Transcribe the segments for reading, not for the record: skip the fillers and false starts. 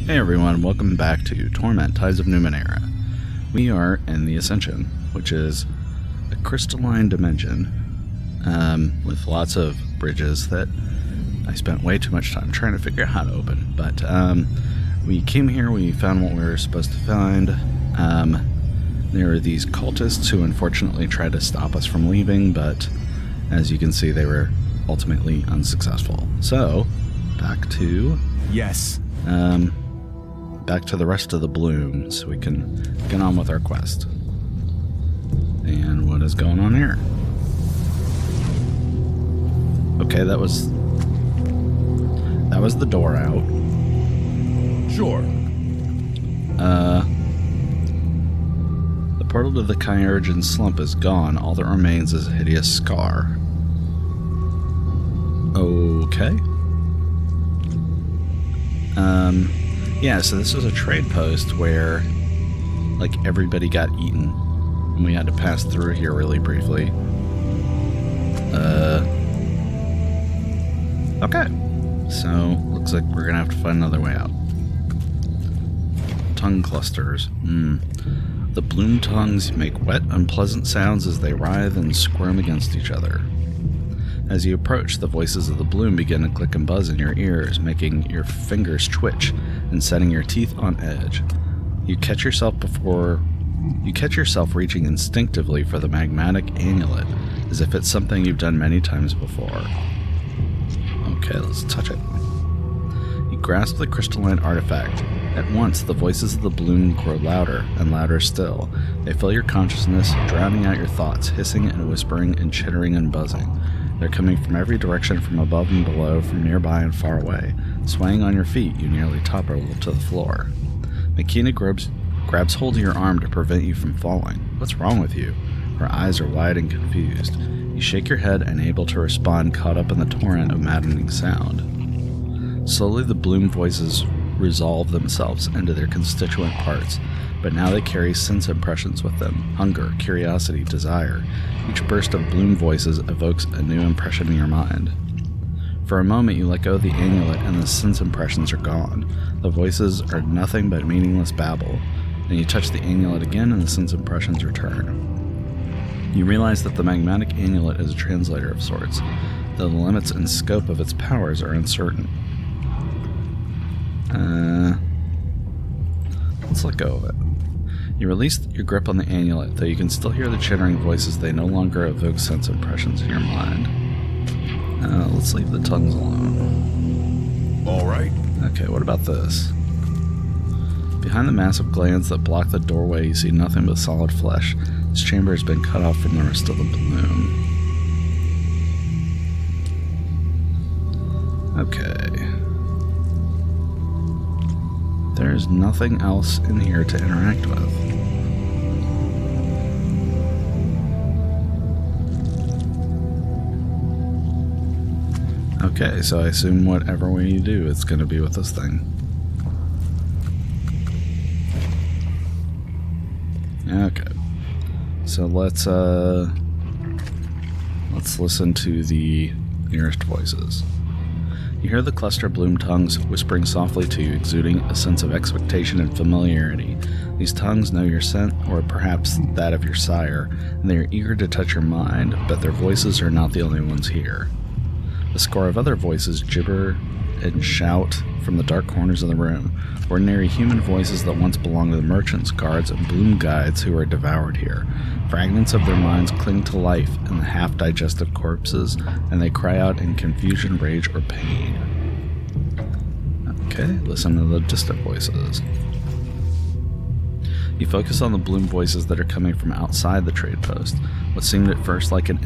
Hey everyone, welcome back to Torment, Tides of Numenera. We are in the Ascension, which is a crystalline dimension with lots of bridges that I spent way too much time trying to figure out how to open. But we came here, we found what we were supposed to find. There are these cultists who unfortunately tried to stop us from leaving, but as you can see, they were ultimately unsuccessful. So, back to... Yes. Back to the rest of the bloom so we can get on with our quest. And what is going on here? Okay, that was the door out. Sure. The portal to the Kyurgen slump is gone. All that remains is a hideous scar. Okay. Yeah, so this was a trade post where, like, everybody got eaten, and we had to pass through here really briefly. Okay. So, looks like we're gonna have to find another way out. Tongue clusters. The bloom tongues make wet, unpleasant sounds as they writhe and squirm against each other. As you approach, the voices of the bloom begin to click and buzz in your ears, making your fingers twitch and setting your teeth on edge. You catch yourself reaching instinctively for the magmatic amulet, as if it's something you've done many times before. Okay, let's touch it. You grasp the crystalline artifact. At once, the voices of the bloom grow louder and louder still. They fill your consciousness, drowning out your thoughts, hissing and whispering and chittering and buzzing. They're coming from every direction, from above and below, from nearby and far away. Swaying on your feet, you nearly topple to the floor. Makina grabs hold of your arm to prevent you from falling. What's wrong with you? Her eyes are wide and confused. You shake your head, unable to respond, caught up in the torrent of maddening sound. Slowly the bloom voices resolve themselves into their constituent parts, but now they carry sense impressions with them. Hunger, curiosity, desire. Each burst of bloom voices evokes a new impression in your mind. For a moment you let go of the amulet and the sense impressions are gone. The voices are nothing but meaningless babble. Then you touch the amulet again and the sense impressions return. You realize that the magmatic amulet is a translator of sorts, though the limits and scope of its powers are uncertain. Let's let go of it. You release your grip on the amulet, though you can still hear the chittering voices. They no longer evoke sense impressions in your mind. Let's leave the tongues alone. Alright. Okay, what about this? Behind the massive glands that block the doorway, you see nothing but solid flesh. This chamber has been cut off from the rest of the bloom. Okay. There's nothing else in here to interact with. Okay, so I assume whatever we do, it's going to be with this thing. Okay. So let's listen to the nearest voices. You hear the cluster bloom tongues whispering softly to you, exuding a sense of expectation and familiarity. These tongues know your scent, or perhaps that of your sire, and they are eager to touch your mind, but their voices are not the only ones here. A score of other voices gibber and shout from the dark corners of the room, ordinary human voices that once belonged to the merchants, guards, and bloom guides who are devoured here. Fragments of their minds cling to life in the half-digested corpses, and they cry out in confusion, rage, or pain. Okay, listen to the distant voices. You focus on the bloom voices that are coming from outside the trade post. What seemed at first like an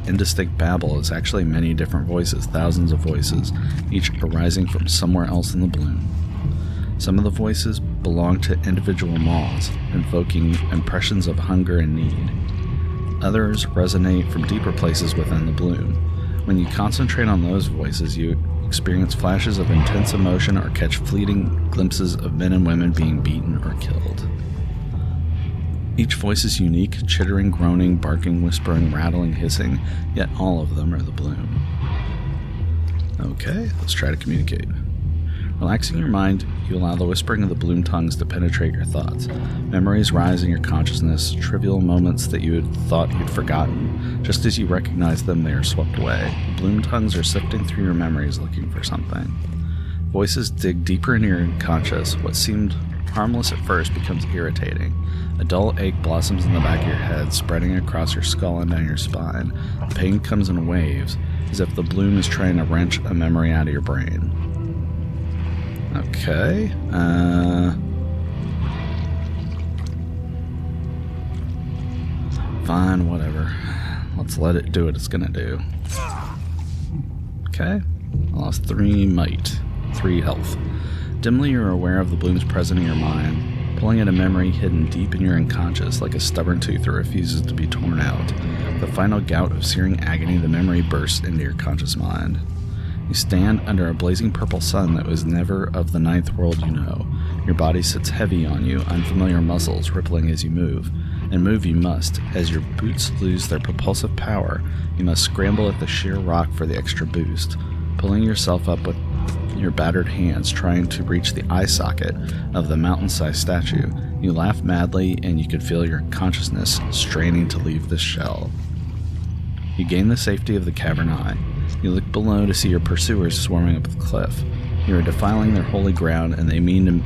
indistinct babble is actually many different voices, thousands of voices, each arising from somewhere else in the bloom. Some of the voices belong to individual maws, invoking impressions of hunger and need. Others resonate from deeper places within the bloom. When you concentrate on those voices, you experience flashes of intense emotion or catch fleeting glimpses of men and women being beaten or killed. Each voice is unique, chittering, groaning, barking, whispering, rattling, hissing, yet all of them are the bloom. Okay, let's try to communicate. Relaxing your mind, you allow the whispering of the bloom tongues to penetrate your thoughts. Memories rise in your consciousness, trivial moments that you had thought you'd forgotten. Just as you recognize them, they are swept away. The bloom tongues are sifting through your memories looking for something. Voices dig deeper into your unconscious. What seemed harmless at first becomes irritating. A dull ache blossoms in the back of your head, spreading across your skull and down your spine. The pain comes in waves, as if the bloom is trying to wrench a memory out of your brain. Okay, fine, whatever. Let's let it do what it's gonna do. Okay, I lost 3 might, 3 health. Dimly you're aware of the blooms present in your mind, pulling at a memory hidden deep in your unconscious like a stubborn tooth that refuses to be torn out. The final gout of searing agony, the memory bursts into your conscious mind. You stand under a blazing purple sun that was never of the ninth world you know. Your body sits heavy on you, unfamiliar muscles rippling as you move. And move you must. As your boots lose their propulsive power, you must scramble at the sheer rock for the extra boost, pulling yourself up with your battered hands, trying to reach the eye socket of the mountain-sized statue. You laugh madly, and you could feel your consciousness straining to leave this shell. You gain the safety of the cavern eye. You look below to see your pursuers swarming up the cliff. You are defiling their holy ground, and they mean to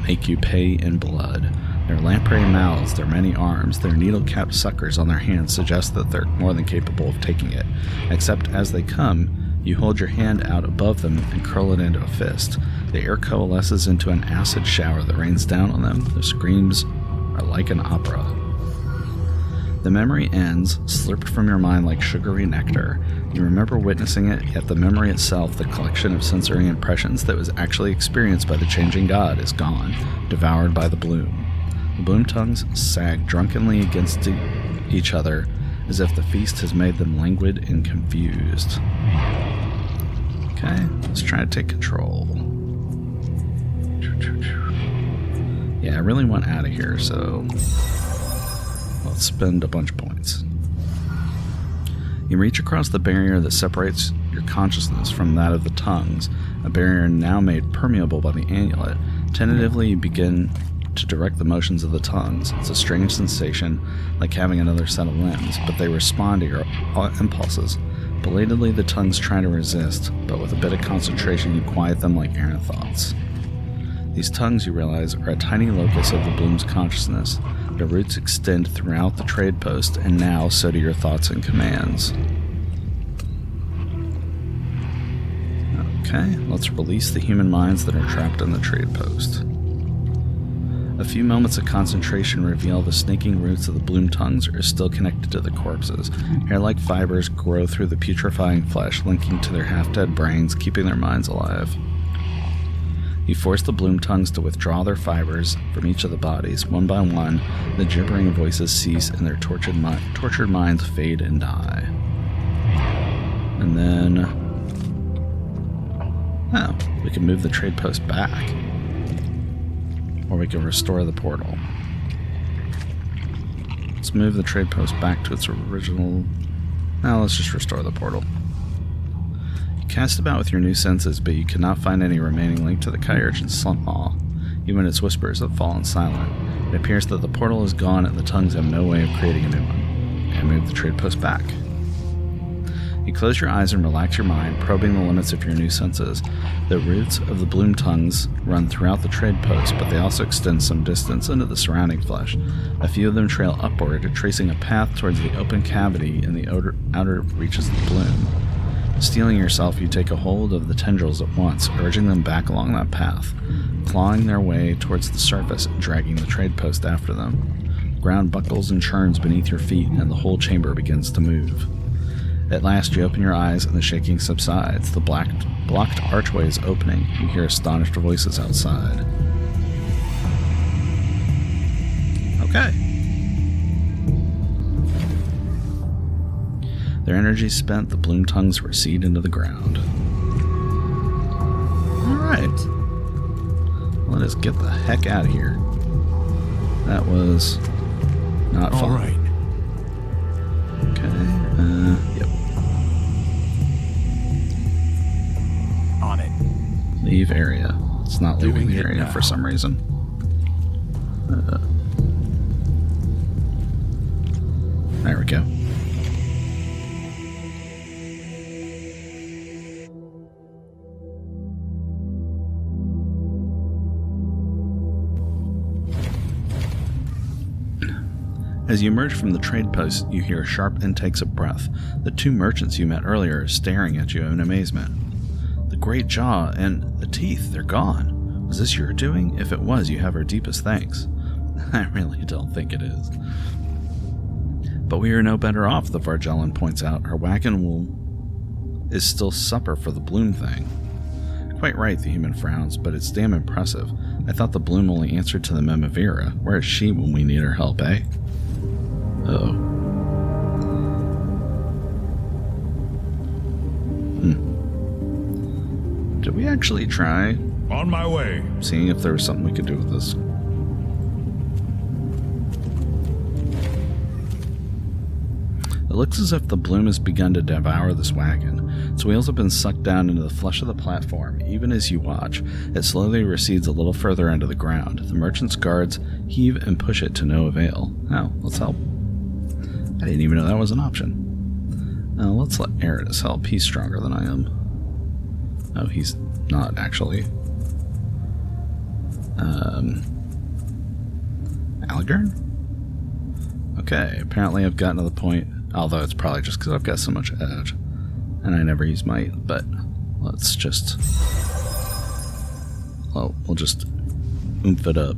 make you pay in blood. Their lamprey mouths, their many arms, their needle-capped suckers on their hands suggest that they're more than capable of taking it. Except as they come, you hold your hand out above them and curl it into a fist. The air coalesces into an acid shower that rains down on them. Their screams are like an opera. The memory ends, slurped from your mind like sugary nectar. You remember witnessing it, yet the memory itself, the collection of sensory impressions that was actually experienced by the changing god, is gone, devoured by the bloom. The bloom tongues sag drunkenly against each other, as if the feast has made them languid and confused. Okay, let's try to take control. Yeah, I really want out of here, so let's spend a bunch of points. You reach across the barrier that separates your consciousness from that of the tongues, a barrier now made permeable by the amulet. Tentatively, you begin to direct the motions of the tongues. It's a strange sensation, like having another set of limbs, but they respond to your impulses. Belatedly, the tongues try to resist, but with a bit of concentration, you quiet them like errant thoughts. These tongues, you realize, are a tiny locus of the bloom's consciousness. Their roots extend throughout the trade post, and now so do your thoughts and commands. Okay, let's release the human minds that are trapped in the trade post. A few moments of concentration reveal the snaking roots of the bloom tongues are still connected to the corpses. Hair-like fibers grow through the putrefying flesh, linking to their half-dead brains, keeping their minds alive. You force the bloom tongues to withdraw their fibers from each of the bodies. One by one, the gibbering voices cease and their tortured minds fade and die. And then... oh, we can move the trade post back. Or we can restore the portal. Let's move the trade post back to its original... now let's just restore the portal. Cast about with your new senses, but you cannot find any remaining link to the Kyurchin's slump hall. Even its whispers have fallen silent. It appears that the portal is gone and the tongues have no way of creating a new one. And move the trade post back. You close your eyes and relax your mind, probing the limits of your new senses. The roots of the bloom tongues run throughout the trade post, but they also extend some distance into the surrounding flesh. A few of them trail upward, tracing a path towards the open cavity in the outer reaches of the bloom. Steeling yourself, you take a hold of the tendrils at once, urging them back along that path, clawing their way towards the surface and dragging the trade post after them. The ground buckles and churns beneath your feet, and the whole chamber begins to move. At last, you open your eyes, and the shaking subsides. The blocked archway is opening. You hear astonished voices outside. Okay. Their energy spent, the bloom tongues recede into the ground. Alright. Let us get the heck out of here. That was not fun. Alright. Okay, yep. On it. Leave area. It's not leaving Doing the it area now. for some reason. There we go. As you emerge from the trade post, you hear sharp intakes of breath. The two merchants you met earlier are staring at you in amazement. The great jaw and the teeth, they're gone. Was this your doing? If it was, you have our deepest thanks. I really don't think it is. But we are no better off, the Vargellan points out. Our wagon is still supper for the bloom thing. Quite right, the human frowns, but it's damn impressive. I thought the bloom only answered to the Memovira. Where is she when we need her help, eh? Uh-oh. Did we actually try On my way. seeing if there was something we could do with this? It looks as if the bloom has begun to devour this wagon. Its wheels have been sucked down into the flesh of the platform. Even as you watch, it slowly recedes a little further into the ground. The merchant's guards heave and push it to no avail. Oh, let's help. I didn't even know that was an option. Let's let Eridus help. He's stronger than I am. Oh, he's not, actually. Algern? Okay, apparently I've gotten to the point, although it's probably just because I've got so much edge, and I never use might, but let's just... well, we'll just oomph it up.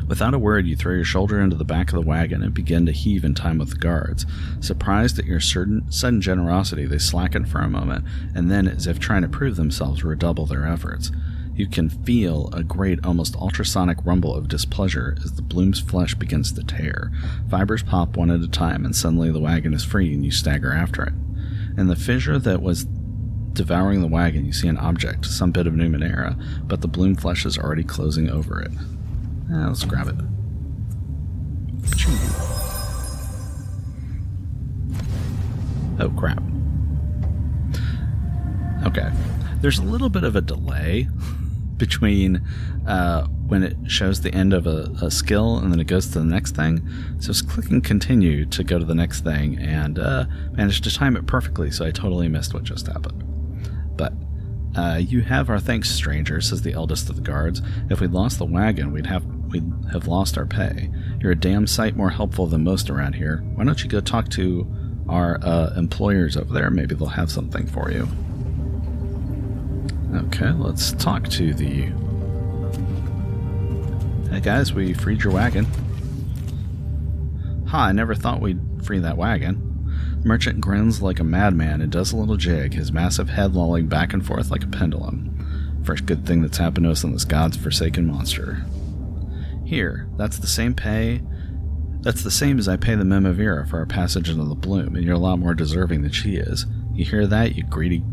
Without a word, you throw your shoulder into the back of the wagon and begin to heave in time with the guards. Surprised at your sudden generosity, they slacken for a moment, and then, as if trying to prove themselves, redouble their efforts. You can feel a great, almost ultrasonic rumble of displeasure as the bloom's flesh begins to tear. Fibers pop one at a time, and suddenly the wagon is free and you stagger after it. In the fissure that was devouring the wagon, you see an object, some bit of Numenera, but the bloom flesh is already closing over it. Let's grab it. Oh, crap. Okay. There's a little bit of a delay between when it shows the end of a skill and then it goes to the next thing. So it's clicking continue to go to the next thing and managed to time it perfectly, so I totally missed what just happened. But you have our thanks, stranger, says the eldest of the guards. If we'd lost the wagon, we'd have lost our pay. You're a damn sight more helpful than most around here. Why don't you go talk to our employers over there? Maybe they'll have something for you. Okay, let's talk to the... Hey guys, we freed your wagon. Ha, I never thought we'd free that wagon. The merchant grins like a madman and does a little jig, his massive head lolling back and forth like a pendulum. First good thing that's happened to us in this god's forsaken monster. Here, that's the same as I pay the Memovira for our passage into the bloom, and you're a lot more deserving than she is. You hear that, you great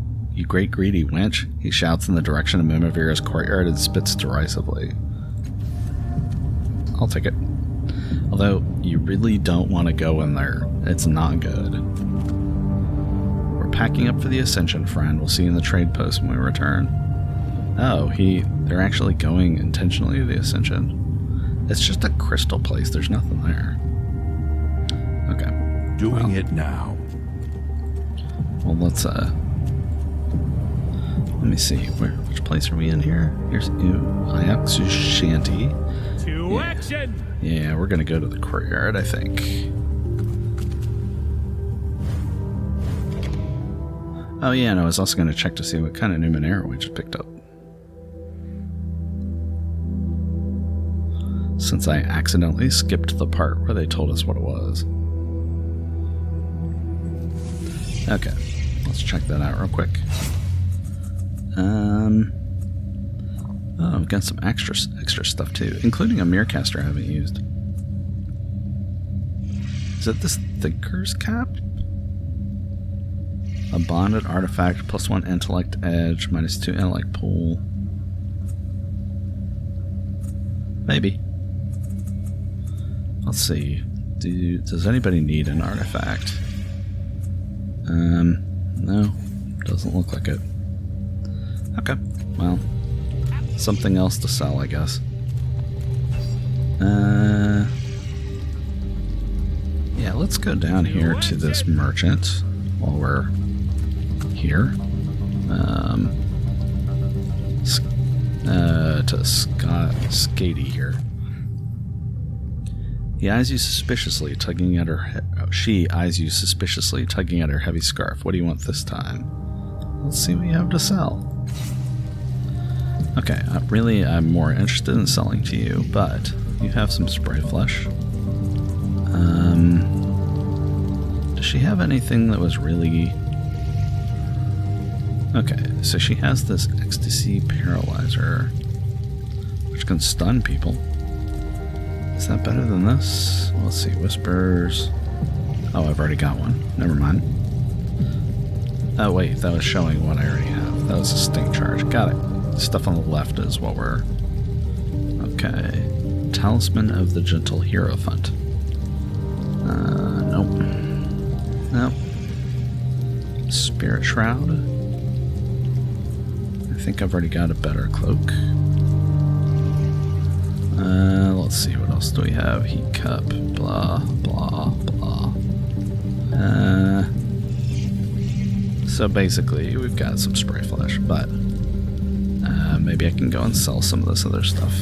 greedy wench? He shouts in the direction of Memovira's courtyard and spits derisively. I'll take it. Although, you really don't want to go in there. It's not good. We're packing up for the Ascension, friend. We'll see you in the trade post when we return. Oh, they're actually going intentionally to the Ascension. It's just a crystal place. There's nothing there. Okay. Doing it now. Well, let's, let me see. Which place are we in here? Here's Iax's Shanty. To action! Yeah, we're gonna go to the courtyard, I think. Oh yeah, and I was also gonna check to see what kind of Numenera we just picked up. Since I accidentally skipped the part where they told us what it was. Okay, let's check that out real quick. Oh, I've got some extra stuff too, including a Mirrorcaster I haven't used. Is it this Thinker's Cap? A bonded artifact, +1 intellect edge, -2 intellect pool. Maybe. Let's see. Does anybody need an artifact? No, doesn't look like it. Okay, well, something else to sell, I guess. Yeah, let's go down here to this merchant while we're here. To Skady here. He eyes you suspiciously, tugging at her. She eyes you suspiciously, tugging at her heavy scarf. What do you want this time? Let's see what you have to sell. Okay, I'm more interested in selling to you, but you have some spray flesh. Does she have anything that was really... Okay, so she has this ecstasy paralyzer, which can stun people. Is that better than this? Let's see, whispers. Oh, I've already got one. Never mind. Oh wait, that was showing what I already have. That was a stink charge. Got it. Stuff on the left is what we're... Okay. Talisman of the Gentle Hierophant. Nope. Nope. Spirit Shroud. I think I've already got a better cloak. Let's see, what else do we have? Heat Cup. Blah, blah, blah. So basically, we've got some spray flesh, but maybe I can go and sell some of this other stuff.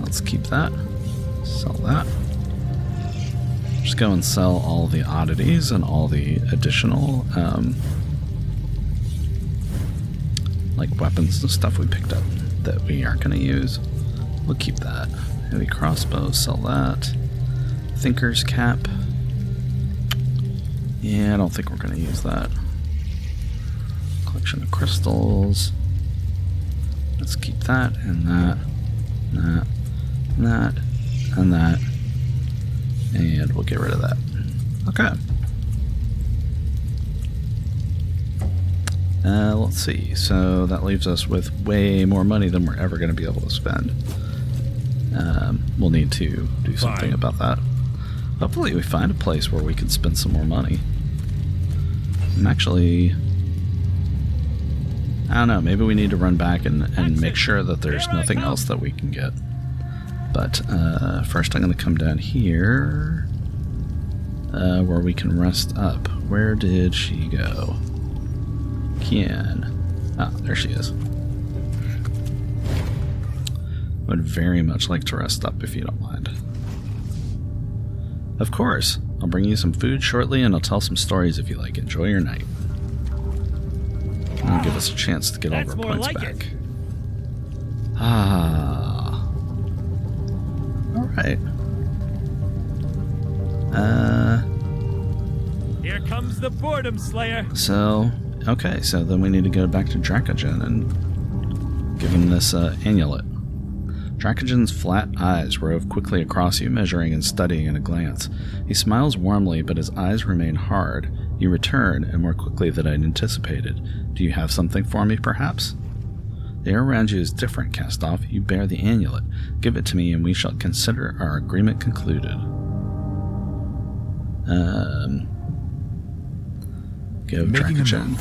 Let's keep that. Sell that. Just go and sell all the oddities and all the additional like weapons and stuff we picked up that we aren't going to use. We'll keep that. Heavy crossbow, sell that. Thinker's cap. Yeah, I don't think we're going to use that. Collection of crystals. Let's keep that and that. That. And that. And that. And we'll get rid of that. Okay. Let's see. So that leaves us with way more money than we're ever going to be able to spend. We'll need to do something about that. Hopefully we find a place where we can spend some more money. I'm actually... I don't know, maybe we need to run back and make sure that there's nothing else that we can get. But first I'm going to come down here where we can rest up. Where did she go? Kian. Ah, there she is. Would very much like to rest up if you don't mind. Of course. I'll bring you some food shortly and I'll tell some stories if you like. Enjoy your night. And give us a chance to get all of our points back. Ah. Alright. Here comes the Boredom Slayer. So, okay, so then we need to go back to Dracogen and give him this amulet. Dracogen's flat eyes rove quickly across you, measuring and studying in a glance. He smiles warmly, but his eyes remain hard. You return, and more quickly than I'd anticipated. Do you have something for me, perhaps? The air around you is different, Castoff. You bear the amulet. Give it to me, and we shall consider our agreement concluded. Give Dracogen.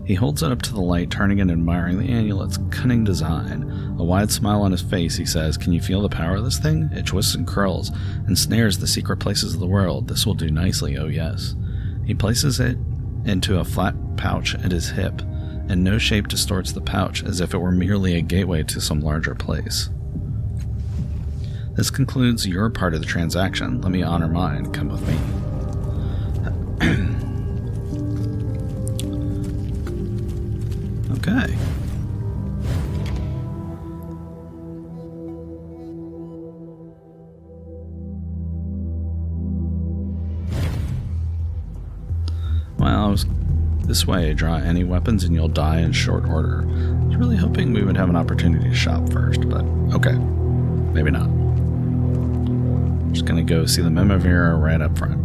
He holds it up to the light, turning and admiring the amulet's cunning design. A wide smile on his face, he says, "Can you feel the power of this thing? It twists and curls, and snares the secret places of the world. This will do nicely, oh yes." He places it into a flat pouch at his hip, and no shape distorts the pouch, as if it were merely a gateway to some larger place. This concludes your part of the transaction. Let me honor mine. Come with me. Okay. Well, this way, draw any weapons and you'll die in short order. I was really hoping we would have an opportunity to shop first, but okay. Maybe not. I'm just gonna go see the Memovira right up front.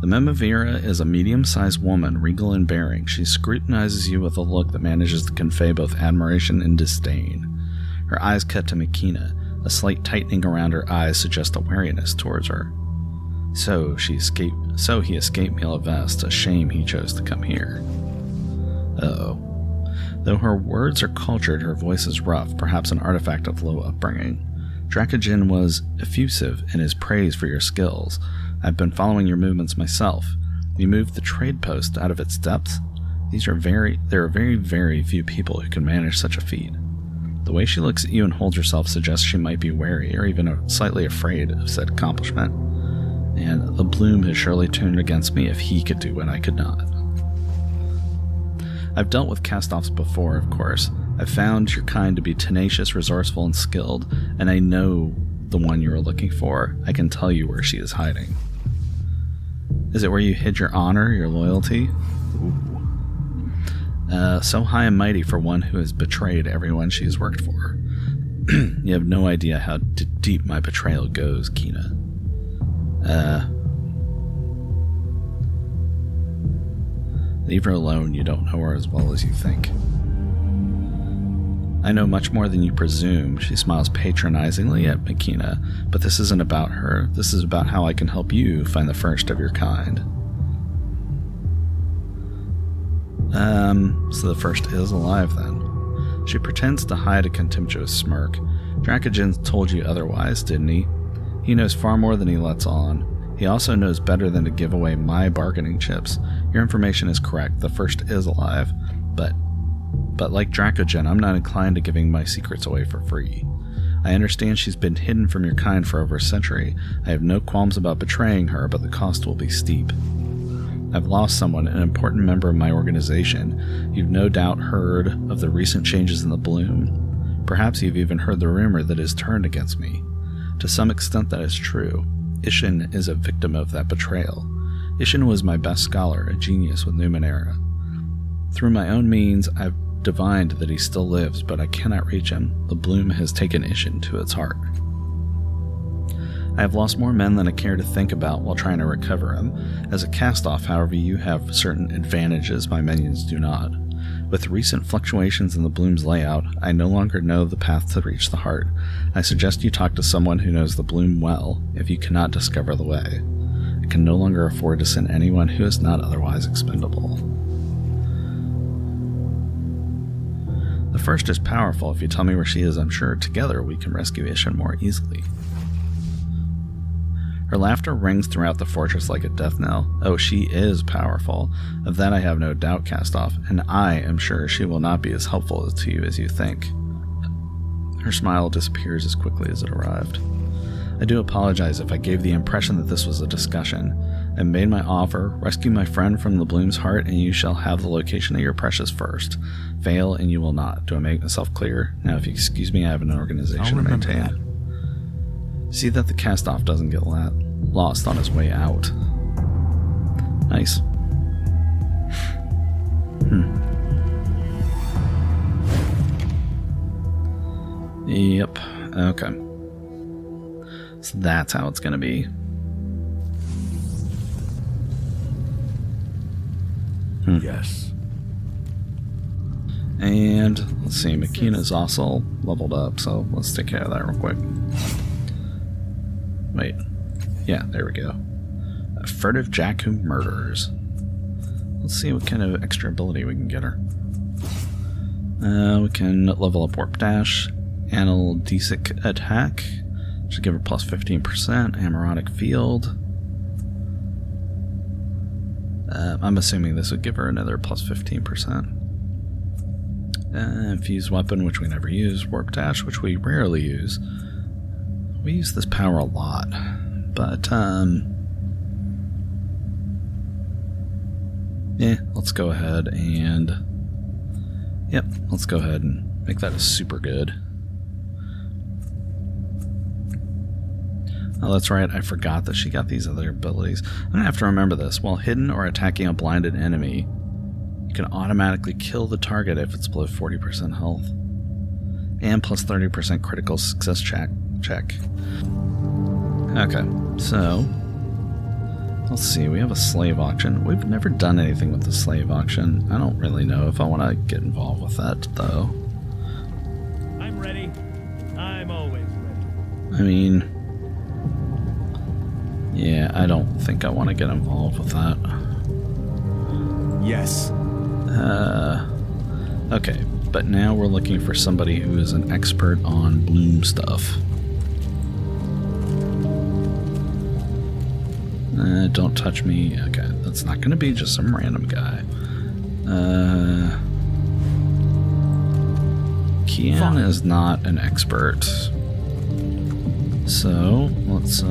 The Memovira is a medium-sized woman, regal in bearing. She scrutinizes you with a look that manages to convey both admiration and disdain. Her eyes cut to Makina. A slight tightening around her eyes suggests a wariness towards her. So he escaped Milavest. A shame he chose to come here. Uh-oh. Though her words are cultured, her voice is rough, perhaps an artifact of low upbringing. Dracogen was effusive in his praise for your skills. I've been following your movements myself. You moved the trade post out of its depths. There are very, very few people who can manage such a feat. The way she looks at you and holds herself suggests she might be wary or even slightly afraid of said accomplishment. And the bloom has surely turned against me if he could do what I could not. I've dealt with Castoffs before, of course. I've found your kind to be tenacious, resourceful, and skilled, and I know the one you are looking for. I can tell you where she is hiding. Is it where you hid your honor, your loyalty? Ooh. So high and mighty for one who has betrayed everyone she has worked for. You have no idea how deep my betrayal goes, Kina. Leave her alone. You don't know her as well as you think. I know much more than you presume. She smiles patronizingly at Makina, but this isn't about her. This is about how I can help you find the first of your kind. So the first is alive then. She pretends to hide a contemptuous smirk. Dracogen told you otherwise, didn't he? He knows far more than he lets on. He also knows better than to give away my bargaining chips. Your information is correct. The first is alive, but like Dracogen, I'm not inclined to giving my secrets away for free. I understand she's been hidden from your kind for over a century. I have no qualms about betraying her, but the cost will be steep. I've lost someone, an important member of my organization. You've no doubt heard of the recent changes in the bloom. Perhaps you've even heard the rumor that is turned against me. To some extent that is true. Ishin is a victim of that betrayal. Ishin was my best scholar, a genius with Numenera. Through my own means, I've divined that he still lives, but I cannot reach him. The bloom has taken Ishin to its heart. I have lost more men than I care to think about while trying to recover him. As a cast-off, however, you have certain advantages my minions do not. With recent fluctuations in the bloom's layout, I no longer know the path to reach the heart. I suggest you talk to someone who knows the bloom well, if you cannot discover the way. I can no longer afford to send anyone who is not otherwise expendable. The first is powerful. If you tell me where she is, I'm sure together we can rescue Ishin more easily. Her laughter rings throughout the fortress like a death knell. Oh, she is powerful. Of that I have no doubt, Castoff, and I am sure she will not be as helpful to you as you think. Her smile disappears as quickly as it arrived. I do apologize if I gave the impression that this was a discussion. I made my offer, rescue my friend from the bloom's heart, and you shall have the location of your precious first. Fail, and you will not. Do I make myself clear? Now, if you excuse me, I have an organization to maintain. That. See that the cast-off doesn't get lost on his way out. Nice. Yep. Okay. So that's how it's gonna be. Yes. And let's see, Makina's also leveled up, so let's take care of that real quick. Wait. Yeah, there we go. A furtive Jack who murders. Let's see what kind of extra ability we can get her. We can level up Warp Dash, Analgesic Attack, should give her plus 15%, Amorotic Field. I'm assuming this would give her another plus 15%. Infused Weapon, which we never use, Warp Dash, which we rarely use. We use this power a lot, but let's go ahead and let's go ahead and make that a super good. Oh, that's right, I forgot that she got these other abilities. I'm gonna have to remember this. While hidden or attacking a blinded enemy, you can automatically kill the target if it's below 40% health, and plus 30% critical success check. Okay, so let's see, we have a slave auction. We've never done anything with the slave auction. I don't really know if I want to get involved with that, though. I'm ready. I'm always ready. I mean, Yeah, I don't think I want to get involved with that. Yes. Okay, but now we're looking for somebody who is an expert on bloom stuff. Don't touch me. Okay, that's not going to be just some random guy. Kian is not an expert. So, let's,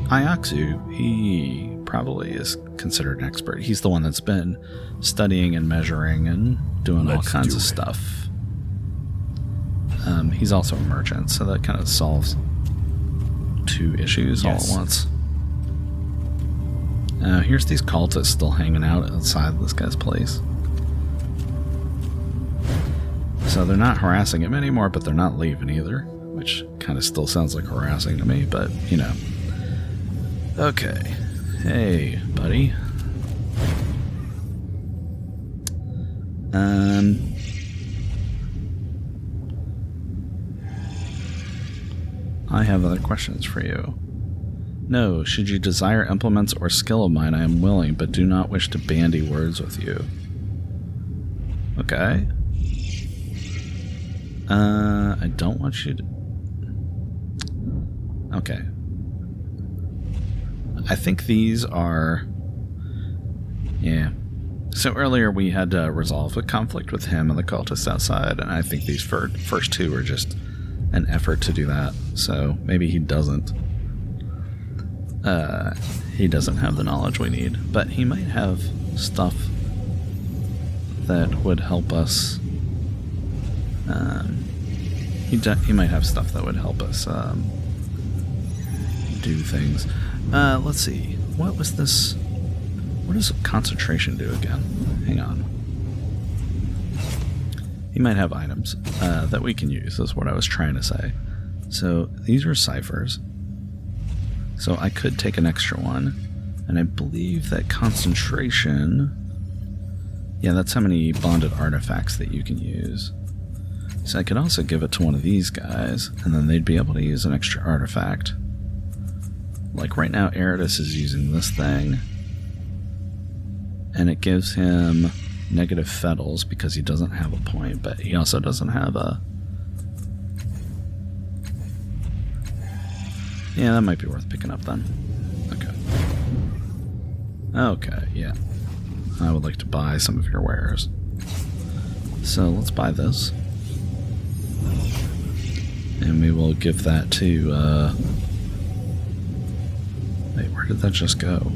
Ayaksu, he probably is considered an expert. He's the one that's been studying and measuring and doing all kinds of stuff. He's also a merchant, so that kind of solves two issues all at once. Here's these cultists still hanging out outside this guy's place. So they're not harassing him anymore, but they're not leaving either, which kind of still sounds like harassing to me, but, you know. Okay. Hey, buddy. I have other questions for you. No, should you desire implements or skill of mine, I am willing, but do not wish to bandy words with you. Okay. I don't want you to... Okay. I think these are... Yeah. So earlier we had to resolve a conflict with him and the cultists outside, and I think these first two are just an effort to do that. So maybe he doesn't. He doesn't have the knowledge we need, but he might have stuff that would help us. He might have stuff that would help us do things. Let's see. What was this? What does concentration do again? Hang on. He might have items that we can use, is what I was trying to say. So these are ciphers. So I could take an extra one. And I believe that concentration... Yeah, that's how many bonded artifacts that you can use. So I could also give it to one of these guys, and then they'd be able to use an extra artifact. Like right now, Eridus is using this thing. And it gives him negative fettles because he doesn't have a point, but he also doesn't have a... Yeah, that might be worth picking up then. Okay. Okay, yeah. I would like to buy some of your wares. So let's buy this. And we will give that to, Wait, where did that just go?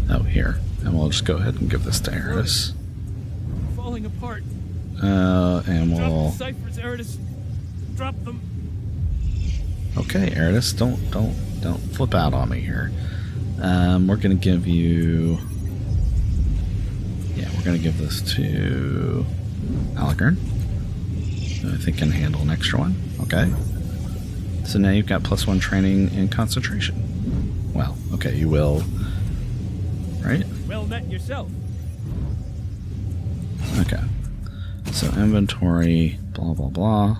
Oh, here. And we'll just go ahead and give this to Eridus. Falling apart. And we'll... Drop the ciphers, Eridus. Drop them. Okay, Eridus, don't flip out on me here. We're gonna give you... Yeah, we're gonna give this to Aligern. I think can handle an extra one. Okay. So now you've got +1 training and concentration. Well, okay, you will. Right? Well met yourself. Okay. So inventory, blah, blah, blah.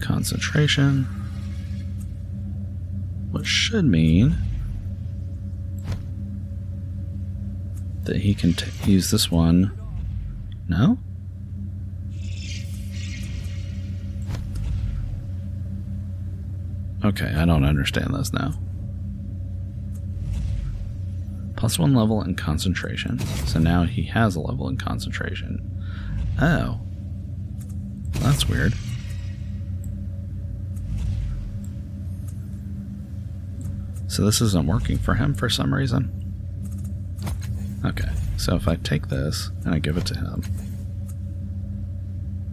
Concentration. What should mean that he can use this one. No? Okay, I don't understand this now. +1 level in concentration. So now he has a level in concentration. Oh. That's weird. So this isn't working for him for some reason. Okay, so if I take this and I give it to him,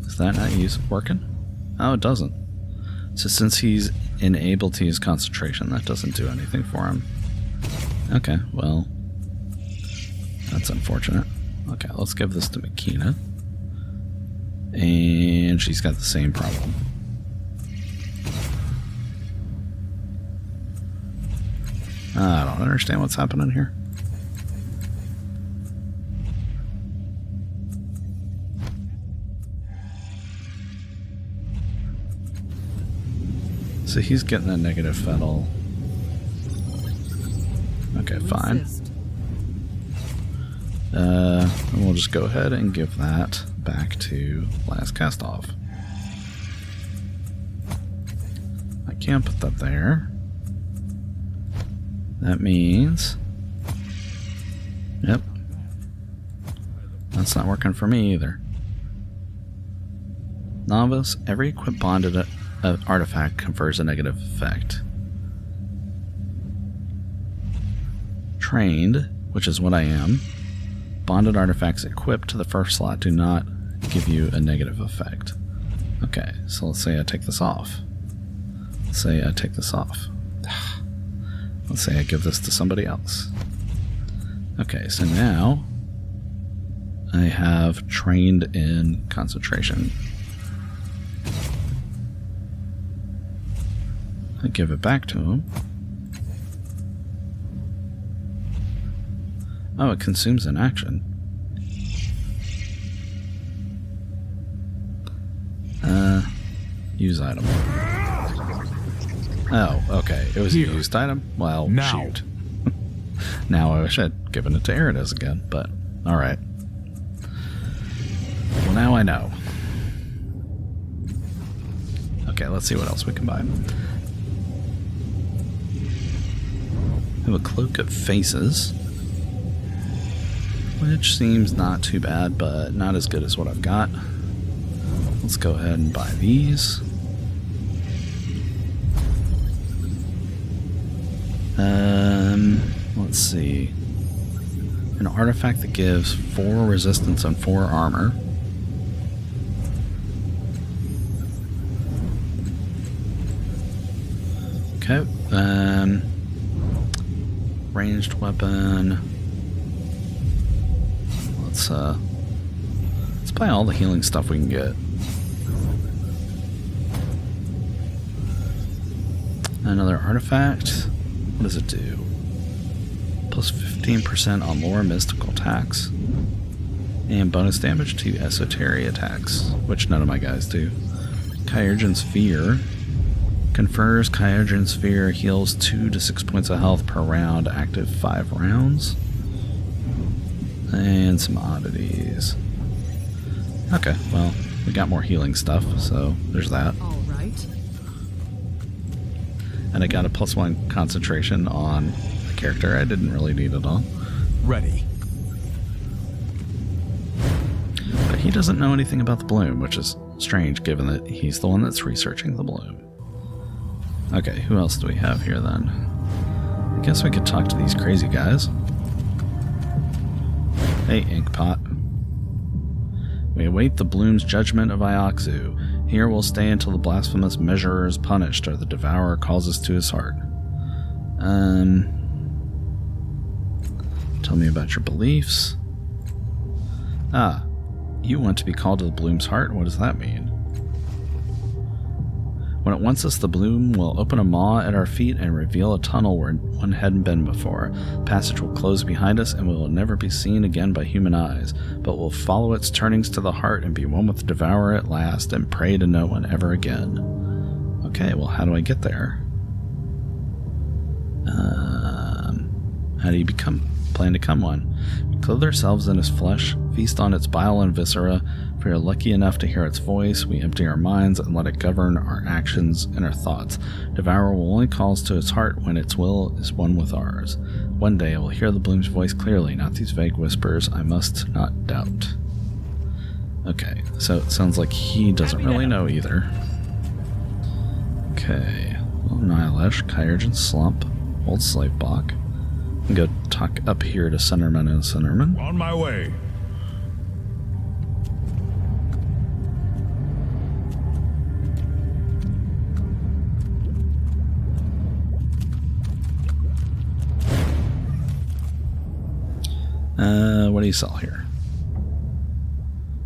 is that not working? Oh, it doesn't. So since he's enabled to use concentration, that doesn't do anything for him. Okay, well, that's unfortunate. Okay, let's give this to Makina. And she's got the same problem. I don't understand what's happening here. So he's getting a negative fettle. Okay, fine. And we'll just go ahead and give that back to Last Castoff. I can't put that there. That means... Yep. That's not working for me either. Novice, every equipped bonded artifact confers a negative effect. Trained, which is what I am, bonded artifacts equipped to the first slot do not give you a negative effect. Okay, so let's say I take this off. Let's say I take this off. Let's say I give this to somebody else. Okay, so now I have trained in concentration. I give it back to him. Oh, it consumes an action. Use item. Oh, okay. It was a used item? Well, now. Shoot. Now I wish I'd given it to Eridas again, but alright. Well, now I know. Okay, let's see what else we can buy. We have a Cloak of Faces, which seems not too bad, but not as good as what I've got. Let's go ahead and buy these. Let's see. An artifact that gives 4 resistance and 4 armor. Okay. Ranged weapon. Let's buy all the healing stuff we can get. Another artifact. What does it do? Plus 15% on lower mystical attacks. And bonus damage to esoteric attacks, which none of my guys do. Kyurgeon Sphere. Confers Kyurgeon Sphere heals 2 to 6 points of health per round, active 5 rounds. And some oddities. Okay, well, we got more healing stuff, so there's that. All right. And I got a +1 concentration on a character I didn't really need it on. Ready. But he doesn't know anything about the bloom, which is strange given that he's the one that's researching the bloom. Okay, who else do we have here then? I guess we could talk to these crazy guys. Hey, Inkpot. We await the bloom's judgment of Ioxu. Here we'll stay until the blasphemous measurer is punished or the devourer calls us to his heart. Tell me about your beliefs. Ah, you want to be called to the bloom's heart? What does that mean? When it wants us, the bloom will open a maw at our feet and reveal a tunnel where one hadn't been before. Passage will close behind us and we will never be seen again by human eyes, but we'll follow its turnings to the heart and be one with the devourer at last and pray to no one ever again. Okay, well, how do I get there? How do you plan to become one? We clothe ourselves in his flesh, feast on its bile and viscera. If we are lucky enough to hear its voice, we empty our minds and let it govern our actions and our thoughts. Devourer will only call us to its heart when its will is one with ours. One day I will hear the bloom's voice clearly, not these vague whispers. I must not doubt. Okay, so it sounds like he doesn't really know either. Okay, well, Nilesh, Kyurgeon Slump, Old Slave Bach. And go talk up here to Centerman and Centerman. On my way. What do you sell here?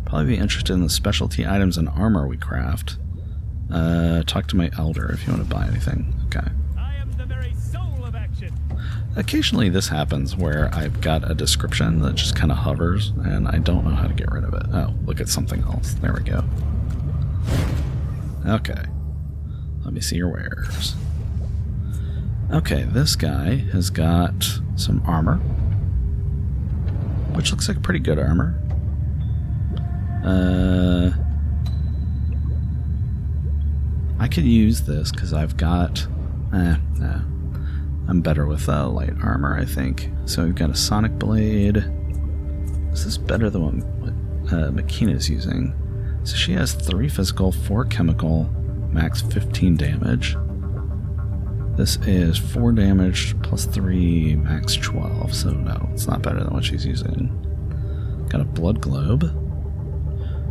Probably be interested in the specialty items and armor we craft. Talk to my elder if you want to buy anything. Okay. I am the very soul of action. Occasionally this happens where I've got a description that just kind of hovers and I don't know how to get rid of it. Oh, look at something else. There we go. Okay. Let me see your wares. Okay, this guy has got some armor, which looks like pretty good armor. I could use this because I've got... nah. I'm better with light armor, I think. So we've got a sonic blade. Is this better than what Makina's using? So she has 3 physical, 4 chemical, max 15 damage. This is 4 damage plus 3, max 12. So no, it's not better than what she's using. Got a blood globe,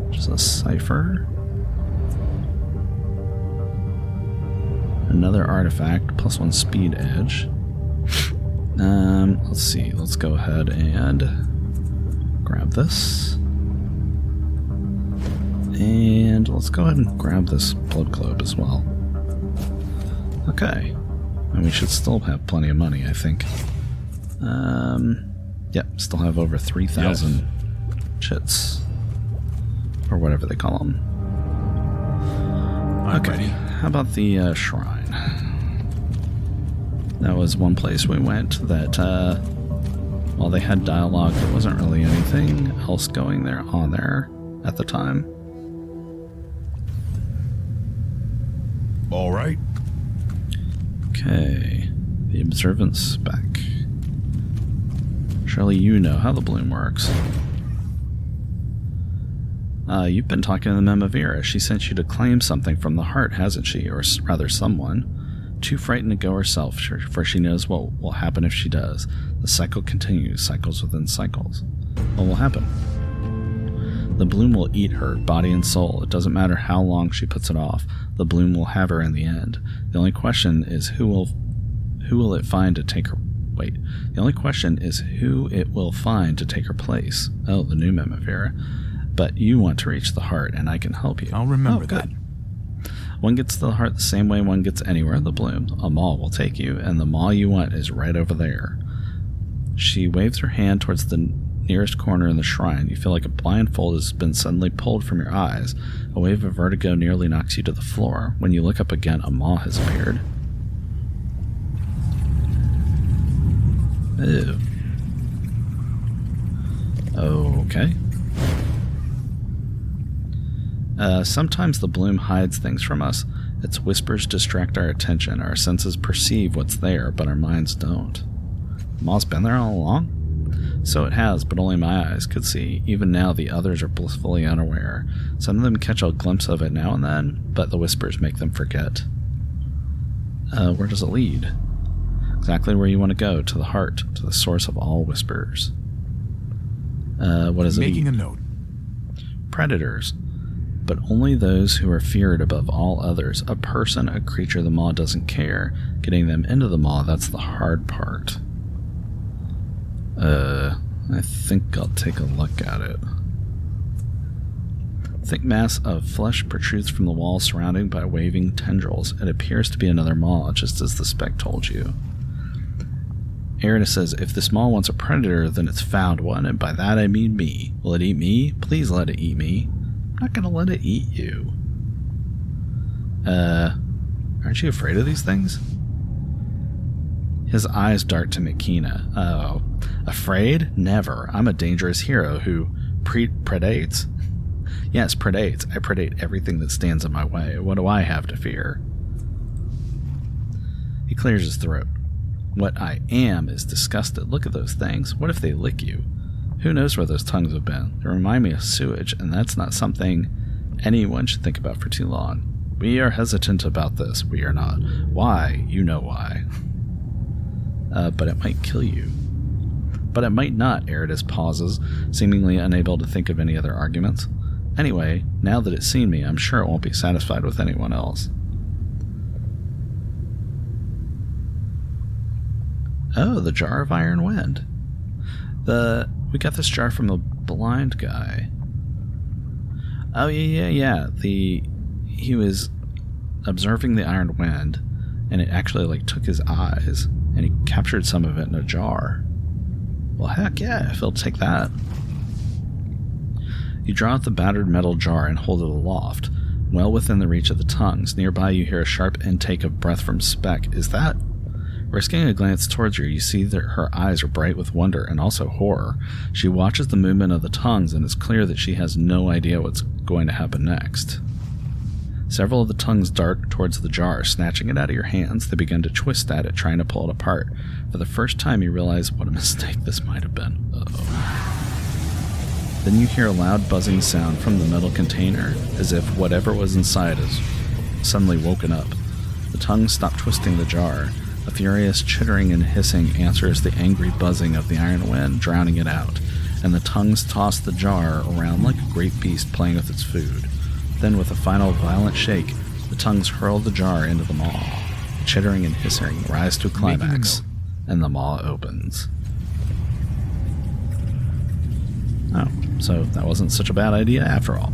which is a cipher. Another artifact, plus 1 speed edge. Let's see, let's go ahead and grab this. And let's go ahead and grab this blood globe as well. Okay. And we should still have plenty of money, I think. Yep, still have over 3,000 chits. Or whatever they call them. Okay, how about the shrine? That was one place we went that, while they had dialogue, there wasn't really anything else going there on there at the time. All right. Okay, the observance spec. Surely you know how the bloom works. You've been talking to the Memovira. She sent you to claim something from the heart, hasn't she? Or rather, someone. Too frightened to go herself, for she knows what will happen if she does. The cycle continues, cycles within cycles. What will happen? The bloom will eat her, body and soul. It doesn't matter how long she puts it off. The bloom will have her in the end. The only question is who will it find to take her... Wait. The only question is who it will find to take her place. Oh, the new Memovira. But you want to reach the heart, and I can help you. I'll remember that. One gets to the heart the same way one gets anywhere, the bloom. A maw will take you, and the maw you want is right over there. She waves her hand towards the nearest corner in the shrine. You feel like a blindfold has been suddenly pulled from your eyes. A wave of vertigo nearly knocks you to the floor. When you look up again, a maw has appeared. Ew. Okay. Sometimes the bloom hides things from us. Its whispers distract our attention. Our senses perceive what's there, but our minds don't. The maw's been there all along? So it has, but only my eyes could see. Even now, the others are blissfully unaware. Some of them catch a glimpse of it now and then, but the whispers make them forget. Where does it lead? Exactly where you want to go, to the heart, to the source of all whispers. What does it eat? Making a note. Predators. But only those who are feared above all others. A person, a creature, the maw doesn't care. Getting them into the maw, that's the hard part. I think I'll take a look at it. Thick mass of flesh protrudes from the wall surrounded by waving tendrils. It appears to be another maw, just as the spec told you. Erida says, if this maw wants a predator, then it's found one, and by that I mean me. Will it eat me? Please let it eat me. I'm not gonna let it eat you. Aren't you afraid of these things? His eyes dart to Makina. Oh, afraid? Never. I'm a dangerous hero who predates. Yes, predates. I predate everything that stands in my way. What do I have to fear? He clears his throat. What I am is disgusted. Look at those things. What if they lick you? Who knows where those tongues have been? They remind me of sewage, and that's not something anyone should think about for too long. We are hesitant about this. We are not. Why? You know why. But it might kill you. But it might not, Eridus pauses, seemingly unable to think of any other arguments. Anyway, now that it's seen me, I'm sure it won't be satisfied with anyone else. Oh, the Jar of Iron Wind. We got this jar from the blind guy. Oh, yeah. He was observing the Iron Wind, and it actually, took his eyes, and he captured some of it in a jar. Well, heck yeah, if he'll take that. You draw out the battered metal jar and hold it aloft. well within the reach of the tongues. Nearby, you hear a sharp intake of breath from Speck. Is that... Risking a glance towards you see that her eyes are bright with wonder and also horror. She watches the movement of the tongues, and it's clear that she has no idea what's going to happen next. Several of the tongues dart towards the jar, snatching it out of your hands. They begin to twist at it, trying to pull it apart. For the first time, you realize what a mistake this might have been. Uh-oh. Then you hear a loud buzzing sound from the metal container, as if whatever was inside is suddenly woken up. The tongues stop twisting the jar. A furious chittering and hissing answers the angry buzzing of the iron wind, drowning it out, and the tongues toss the jar around like a great beast playing with its food. Then, with a final violent shake, the tongues hurl the jar into the maw. Chittering and hissing rise to a climax, and the maw opens. Oh, so that wasn't such a bad idea after all.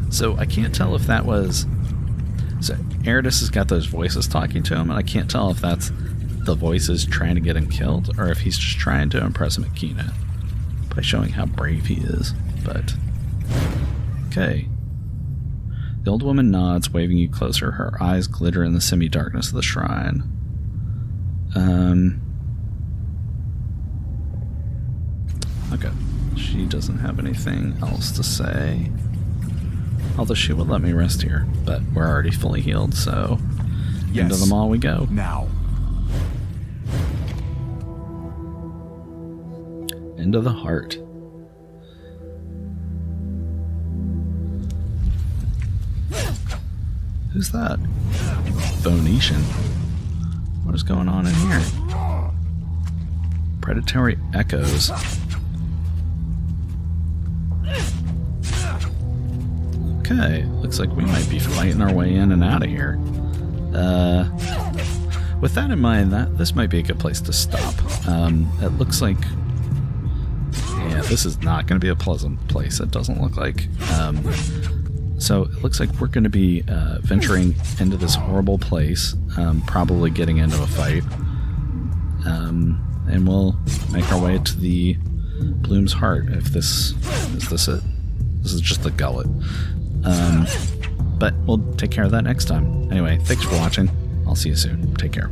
So I can't tell if that was... So Eridus has got those voices talking to him, and I can't tell if that's the voices trying to get him killed, or if he's just trying to impress Makina by showing how brave he is. But, okay. The old woman nods, waving you closer. Her eyes glitter in the semi-darkness of the shrine. Okay. She doesn't have anything else to say. Although she would let me rest here, but we're already fully healed, so into the mall we go. Now. Into the heart. Who's that? Phoenician. What is going on in here? Predatory echoes. Okay, looks like we might be fighting our way in and out of here. With that in mind, this might be a good place to stop. It looks like... Yeah, this is not going to be a pleasant place, it doesn't look like. So it looks like we're going to be venturing into this horrible place, probably getting into a fight. And we'll make our way to the Bloom's Heart, if this... Is this it? This is just the gullet. But we'll take care of that next time. Anyway, thanks for watching. I'll see you soon. Take care.